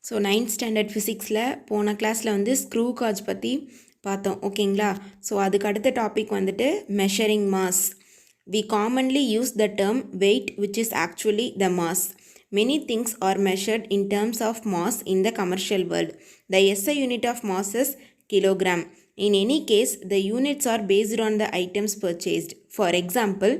So 9th standard ஃபிசிக்ஸில் போன கிளாஸில் வந்து ஸ்க்ரூ காஜ் பற்றி பார்த்தோம் ஓகேங்களா. ஸோ அதுக்கு அடுத்த டாபிக் வந்துட்டு measuring mass. We commonly use the term weight which is actually the mass. Many things are measured in terms of mass in the commercial world. The SI unit of mass is kilogram. In any case, the units are based on the items purchased. For example,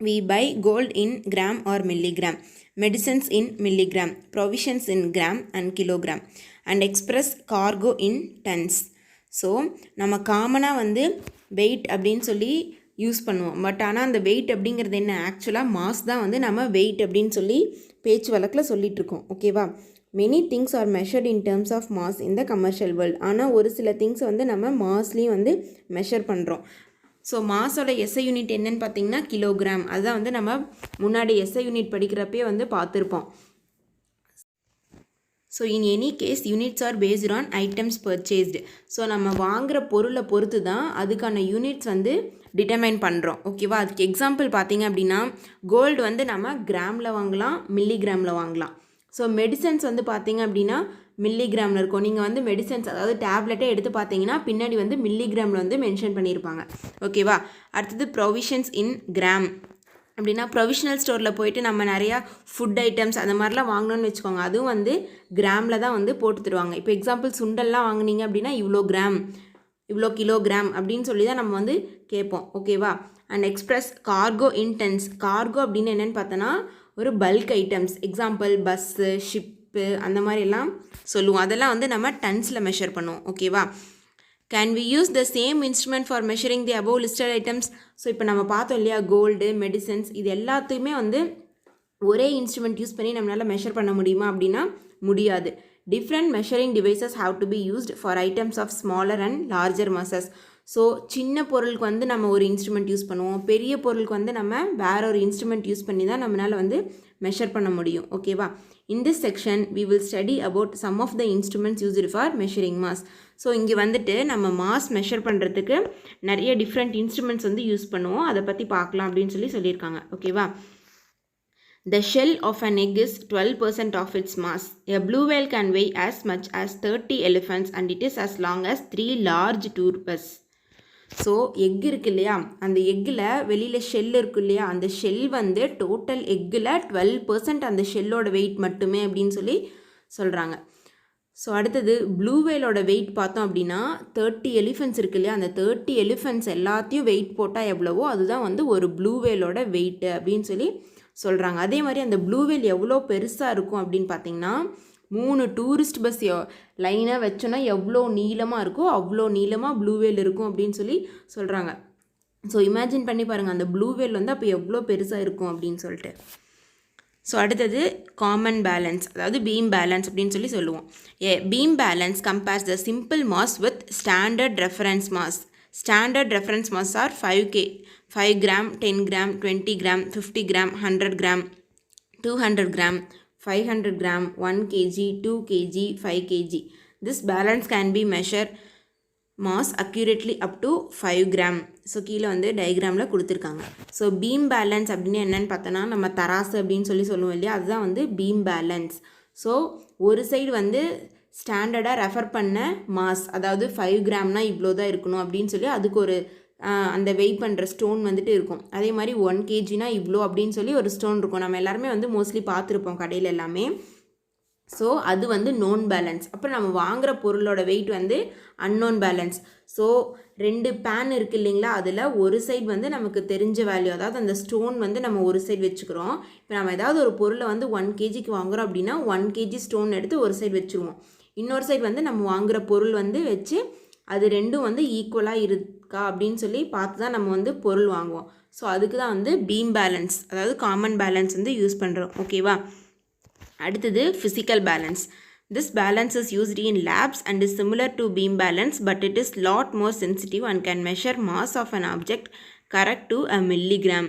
we buy gold in gram or milligram, medicines in milligram, provisions in gram and kilogram, and express cargo in tons. So நம்ம காமனாக வந்து wait அப்படின்னு சொல்லி use பண்ணுவோம். But ஆனால் அந்த wait அப்படிங்கிறது என்ன, ஆக்சுவலாக மாஸ் தான் வந்து நம்ம வெயிட் அப்படின்னு சொல்லி பேச்சு வழக்கில் சொல்லிகிட்ருக்கோம் ஓகேவா. Many things are measured in terms of mass இந்த கமர்ஷியல் வேர்ல்டு. ஆனால் ஒரு சில திங்ஸை வந்து நம்ம மாஸ்லேயும் வந்து மெஷர் பண்ணுறோம். ஸோ மாஸோட எஸ்ஐ யூனிட் என்னன்னு பார்த்தீங்கன்னா கிலோகிராம். அதுதான் வந்து நம்ம முன்னாடி எஸ்ஐ யூனிட் படிக்கிறப்பே வந்து பார்த்துருப்போம். So in any case units are based on items purchased. So நம்ம வாங்குகிற பொருளை பொறுத்து தான் அதுக்கான யூனிட்ஸ் வந்து டிட்டர்மைன் பண்ணுறோம் ஓகேவா. அதுக்கு எக்ஸாம்பிள் பார்த்தீங்க அப்படின்னா கோல்டு வந்து நம்ம கிராமில் வாங்கலாம், மில்லிகிராமில் வாங்கலாம். ஸோ மெடிசன்ஸ் வந்து பார்த்தீங்க அப்படின்னா மில்லிகிராமில் இருக்கும். நீங்கள் வந்து மெடிசன்ஸ் அதாவது டேப்லெட்டே எடுத்து பார்த்தீங்கன்னா பின்னாடி வந்து மில்லிகிராமில் வந்து மென்ஷன் பண்ணியிருப்பாங்க ஓகேவா. அடுத்தது ப்ரொவிஷன்ஸ் இன் கிராம் அப்படின்னா ப்ரொவிஷனல் ஸ்டோரில் போயிட்டு நம்ம நிறையா ஃபுட் ஐட்டம்ஸ் அந்த மாதிரிலாம் வாங்கணும்னு வச்சுக்கோங்க, அதுவும் வந்து கிராமில் தான் வந்து போட்டு தருவாங்க. இப்போ எக்ஸாம்பிள் சுண்டல்லாம் வாங்கினீங்க அப்படின்னா இவ்வளோ கிராம், இவ்வளோ கிலோகிராம் அப்படின்னு சொல்லி தான் நம்ம வந்து கேட்போம் ஓகேவா. And express cargo in tons. Cargo அப்படின்னு என்னென்னு பார்த்தோன்னா ஒரு bulk items, example bus, ship அந்த மாதிரி எல்லாம் சொல்லுவோம். அதெல்லாம் வந்து நம்ம டன்ஸில் மெஷர் பண்ணுவோம் ஓகேவா. Can we use the same instrument for measuring the above listed items. So இப்போ நம்ம பார்த்தோம் இல்லையா, கோல்டு, மெடிசன்ஸ், இது எல்லாத்தையுமே வந்து ஒரே இன்ஸ்ட்ருமெண்ட் யூஸ் பண்ணி நம்மளால் மெஷர் பண்ண முடியுமா அப்படின்னா முடியாது. Different measuring devices have to be used for items of smaller and larger masses. So சின்ன பொருளுக்கு வந்து நம்ம ஒரு இன்ஸ்ட்ருமெண்ட் யூஸ் பண்ணுவோம், பெரிய பொருளுக்கு வந்து நம்ம வேற ஒரு இன்ஸ்ட்ருமெண்ட் யூஸ் பண்ணி தான் நம்மளால் வந்து மெஷர் பண்ண முடியும் ஓகேவா. In this section, we will study about some of the instruments used for measuring mass. So இங்கே வந்துட்டு நம்ம மாஸ் மெஷர் பண்ணுறதுக்கு நிறைய டிஃப்ரெண்ட் இன்ஸ்ட்ருமெண்ட்ஸ் வந்து யூஸ் பண்ணுவோம், அதை பற்றி பார்க்கலாம் அப்படின்னு சொல்லியிருக்காங்க ஓகேவா. The shell of an egg is 12% of its mass. A blue whale can weigh as much as 30 elephants and it is as long as 3 large turtles. So egg இருக்கு இல்லையா, அந்த எக்கில் வெளியில் ஷெல் இருக்கு இல்லையா, அந்த ஷெல் வந்து டோட்டல் எக்கில் 12% அந்த ஷெல்லோட wait மட்டுமே அப்படின்னு சொல்லி சொல்கிறாங்க. ஸோ அடுத்தது ப்ளூ வேலோட வெயிட் பார்த்தோம் அப்படின்னா 30 எலிஃபென்ட்ஸ் இருக்கு இல்லையா, அந்த 30 எலிஃபென்ட்ஸ் எல்லாத்தையும் வெயிட் போட்டால் எவ்வளவோ அதுதான் வந்து ஒரு ப்ளூ வேலோட வெயிட்டு அப்படின்னு சொல்லி சொல்கிறாங்க. அதே மாதிரி அந்த ப்ளூ வேல் எவ்வளோ பெருசாக இருக்கும் அப்படின்னு பார்த்தீங்கன்னா 3 டூரிஸ்ட் பஸ் லைனாக வச்சோன்னா எவ்வளோ நீளமாக இருக்கோ அவ்வளோ நீளமாக ப்ளூ வேல் இருக்கும் அப்படின்னு சொல்லி சொல்கிறாங்க. ஸோ இமேஜின் பண்ணி பாருங்கள் அந்த ப்ளூ வேல் வந்து அப்போ எவ்வளோ பெருசாக இருக்கும் அப்படின்னு சொல்லிட்டு. ஸோ அடுத்தது காமன் பேலன்ஸ், அதாவது பீம் பேலன்ஸ் அப்படின்னு சொல்லி சொல்லுவோம். Beam balance compares the simple mass with standard reference mass. Standard reference mass are 5 gram, 10 gram, 20 gram, 50 gram, 100 gram, 200 gram, 500 gram, 1 kg, 2 kg, 5 kg. This balance can be measured mass accurately up to 5 gram. So கீழே வந்து டயக்ராமில் கொடுத்துருக்காங்க. So beam balance அப்படின்னு என்னென்னு பார்த்தோன்னா நம்ம தராசு அப்படின்னு சொல்லுவோம் இல்லையா, அதுதான் வந்து பீம் பேலன்ஸ். ஸோ ஒரு சைடு வந்து ஸ்டாண்டர்டாக ரெஃபர் பண்ண மாஸ், அதாவது 5 கிராம்னா இவ்வளோ தான் இருக்கணும் அப்படின்னு சொல்லி அதுக்கு ஒரு அந்த வெயிட் பண்ணுற ஸ்டோன் வந்துட்டு இருக்கும். அதே மாதிரி 1 kgனா இவ்வளோ அப்படின்னு சொல்லி ஒரு ஸ்டோன் இருக்கும். நம்ம எல்லாருமே வந்து மோஸ்ட்லி பார்த்துருப்போம் கடையில் எல்லாமே. ஸோ அது வந்து நோன் பேலன்ஸ். அப்புறம் நம்ம வாங்குகிற பொருளோட வெயிட் வந்து அன்னோன் பேலன்ஸ். ஸோ 2 பேன் இருக்குது இல்லைங்களா, அதில் ஒரு சைடு வந்து நமக்கு தெரிஞ்ச வேல்யூ, அதாவது அந்த ஸ்டோன் வந்து நம்ம ஒரு சைடு வச்சுக்கிறோம். இப்போ நம்ம ஏதாவது ஒரு பொருளை வந்து 1 kgக்கு வாங்குகிறோம் அப்படின்னா 1 kg ஸ்டோன் எடுத்து ஒரு சைடு வச்சுருவோம். இன்னொரு சைடு வந்து நம்ம வாங்குகிற பொருள் வந்து வச்சு அது ரெண்டும் வந்து ஈக்குவலாக இருக்கா அப்படின்னு சொல்லி பார்த்து தான் நம்ம வந்து பொருள் வாங்குவோம். ஸோ அதுக்கு தான் வந்து பீம் பேலன்ஸ், அதாவது காமன் பேலன்ஸ் வந்து யூஸ் பண்ணுறோம் ஓகேவா. அடுத்தது physical balance. This balance is used in labs and is similar to beam balance, but it is lot more sensitive and can measure mass of an object correct to a milligram.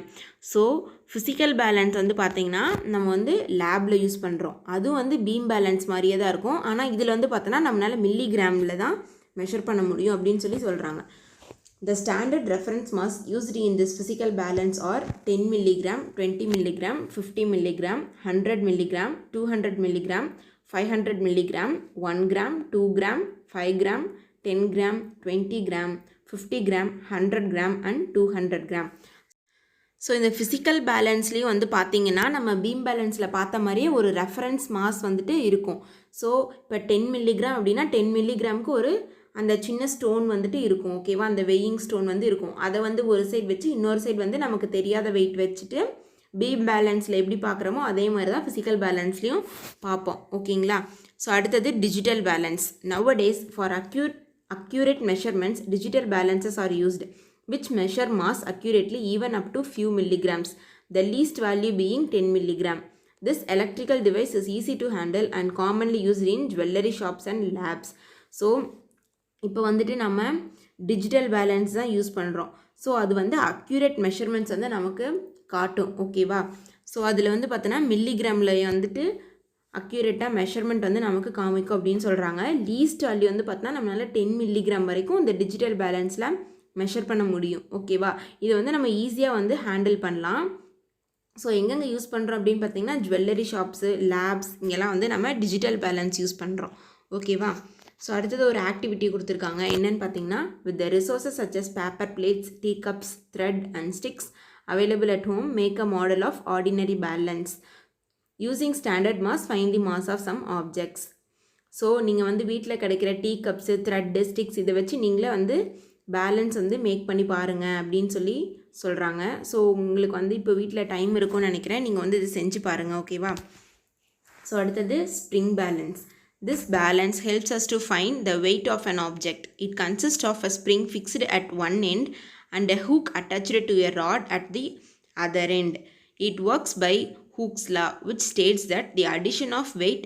So physical balance வந்து பார்த்திங்கன்னா நம்ம வந்து லேபில் use பண்ணுறோம், அதுவும் வந்து beam balance மாதிரியே தான் இருக்கும். ஆனால் இதில் வந்து பார்த்தோன்னா நம்மளால் மில்லிகிராமில் தான் மெஷர் பண்ண முடியும் அப்படின்னு சொல்லி சொல்கிறாங்க. The standard reference mass used in this physical balance are 10 mg, 20 mg, 50 mg, 100 mg, 200 mg, 500 milligram, 1 gram, 2 gram, 5 gram, 10 gram, 20 gram, 50 gram, 100 gram and 200 gram. So இந்த ஃபிசிக்கல் பேலன்ஸ்லேயும் வந்து பார்த்திங்கன்னா நம்ம பீம் பேலன்ஸில் பார்த்த மாதிரியே ஒரு ரெஃபரன்ஸ் மாஸ் வந்துட்டு இருக்கும். ஸோ இப்போ 10 மில்லிகிராம் அப்படின்னா 10 மில்லிகிராமுக்கு ஒரு அந்த சின்ன ஸ்டோன் வந்துட்டு இருக்கும். ஓகேவா, அந்த வெயிங் ஸ்டோன் வந்து இருக்கும். அதை வந்து ஒரு சைடு வச்சு இன்னொரு சைடு வந்து நமக்கு தெரியாத வெயிட் வச்சுட்டு பீம் பேலன்ஸில் எப்படி பார்க்குறோமோ அதே மாதிரி தான் ஃபிசிக்கல் பேலன்ஸ்லேயும் பார்ப்போம். ஓகேங்களா. ஸோ அடுத்தது digital balance. Nowadays for accurate measurements, digital balances are used, which measure mass accurately even up to few milligrams, the least value being 10 milligram. This electrical device is easy to handle and commonly used in jewelry shops and labs. So இப்போ வந்துட்டு நம்ம digital balance தான் use பண்ணுறோம். So அது வந்து accurate measurements வந்து நமக்கு காட்டும். ஓகேவா. ஸோ அதில் வந்து பார்த்தோன்னா மில்லிகிராமில் வந்துட்டு அக்யூரேட்டாக மெஷர்மெண்ட் வந்து நமக்கு காமிக்கும் அப்படின்னு சொல்கிறாங்க. லீஸ்ட் வேல்யூ வந்து பார்த்தோன்னா நம்மளால் 10 மில்லிகிராம் வரைக்கும் இந்த டிஜிட்டல் பேலன்ஸில் மெஷர் பண்ண முடியும். ஓகேவா. இதை வந்து நம்ம ஈஸியாக வந்து ஹேண்டில் பண்ணலாம். ஸோ எங்கெங்கே யூஸ் பண்ணுறோம் அப்படின்னு பார்த்தீங்கன்னா ஜுவல்லரி ஷாப்ஸு, லேப்ஸ், இங்கெல்லாம் வந்து நம்ம டிஜிட்டல் பேலன்ஸ் யூஸ் பண்ணுறோம். ஓகேவா. ஸோ அடுத்தது ஒரு ஆக்டிவிட்டி கொடுத்துருக்காங்க. என்னென்னு பார்த்தீங்கன்னா, with the resources such as paper plates, tea cups, thread and sticks available at home, make a model of ordinary balance. Using standard mass, find the mass of some objects. So நீங்கள் வந்து வீட்டில் கிடைக்கிற tea cups, thread, sticks இதை வச்சு நீங்களே வந்து balance வந்து make பண்ணி பாருங்கள் அப்படின்னு சொல்லி சொல்கிறாங்க. ஸோ உங்களுக்கு வந்து இப்போ வீட்டில் டைம் இருக்கும்னு நினைக்கிறேன். நீங்கள் வந்து இது செஞ்சு பாருங்கள். ஓகேவா. ஸோ அடுத்தது spring balance. This balance helps us to find the weight of an object. It consists of a spring fixed at one end and a hook attached to a rod at the other end. It works by Hooke's law, which states that the addition of weight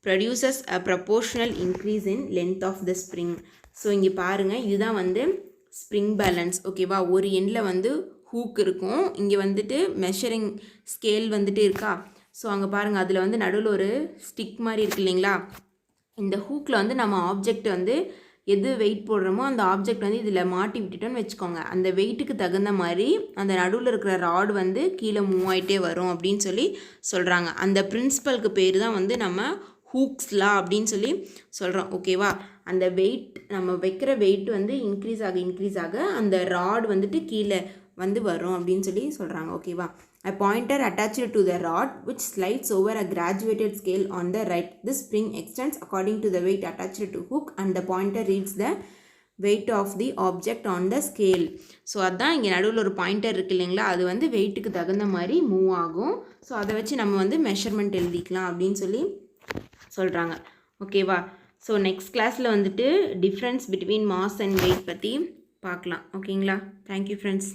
produces a proportional increase in length of the spring. So இங்கே பாருங்கள், இதுதான் வந்து spring balance. ஓகேவா. ஒரு எண்டில் வந்து hook இருக்கும், இங்கே வந்துட்டு மெஷரிங் ஸ்கேல் வந்துட்டு இருக்கா. ஸோ அங்கே பாருங்கள், அதில் வந்து நடுவில் ஒரு ஸ்டிக் மாதிரி இருக்கு இல்லைங்களா. இந்த ஹூக்கில் வந்து நம்ம ஆப்ஜெக்ட் வந்து எது வெயிட் போடுறோமோ அந்த ஆப்ஜெக்ட் வந்து இதில் மாட்டி விட்டுட்டோன்னு வச்சுக்கோங்க. அந்த வெயிட்டுக்கு தகுந்த மாதிரி அந்த நடுவில் இருக்கிற ராட் வந்து கீழே மூவ் ஆகிட்டே வரும் அப்படின்னு சொல்லி சொல்கிறாங்க. அந்த பிரின்சிபலுக்கு பேர் தான் வந்து நம்ம ஹூக்ஸ் லா அப்படின்னு சொல்லி சொல்கிறோம். ஓகேவா. அந்த வெயிட் நம்ம வைக்கிற வெயிட் வந்து இன்க்ரீஸ் ஆக அந்த ராட் வந்துட்டு கீழே வந்து வரும் அப்படின்னு சொல்லி சொல்கிறாங்க. ஓகேவா. A pointer attached to the rod which slides over a graduated scale on the right. This spring extends according to the weight attached to hook and the pointer reads the weight of the object on the scale. So அதான் இங்கே நடுவில் ஒரு pointer இருக்குது இல்லைங்களா, அது வந்து வெயிட்டுக்கு தகுந்த மாதிரி மூவ் ஆகும். ஸோ அதை வச்சு நம்ம வந்து மெஷர்மெண்ட் எழுதிக்கலாம் அப்படின்னு சொல்லி சொல்கிறாங்க. ஓகேவா. ஸோ நெக்ஸ்ட் கிளாஸில் வந்துட்டு difference between mass and weight பற்றி பார்க்கலாம். ஓகேங்களா. Thank you friends.